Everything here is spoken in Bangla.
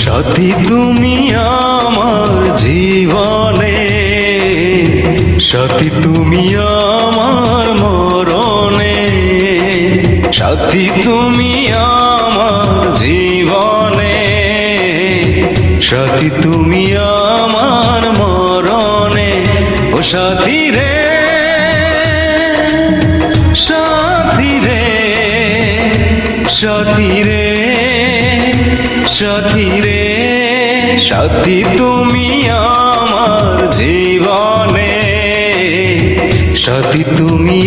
সাথী তুমি আমার জীবনে, সাথী তুমি আমার মরণে, সাথী তুমি আমার জীবনে, সাথী তুমি আমার মরণে। ও সাথী রে, সাথী রে, সাথী রে, সাথী রে, সাথী তুমি আমার জীবনে, সাথী তুমি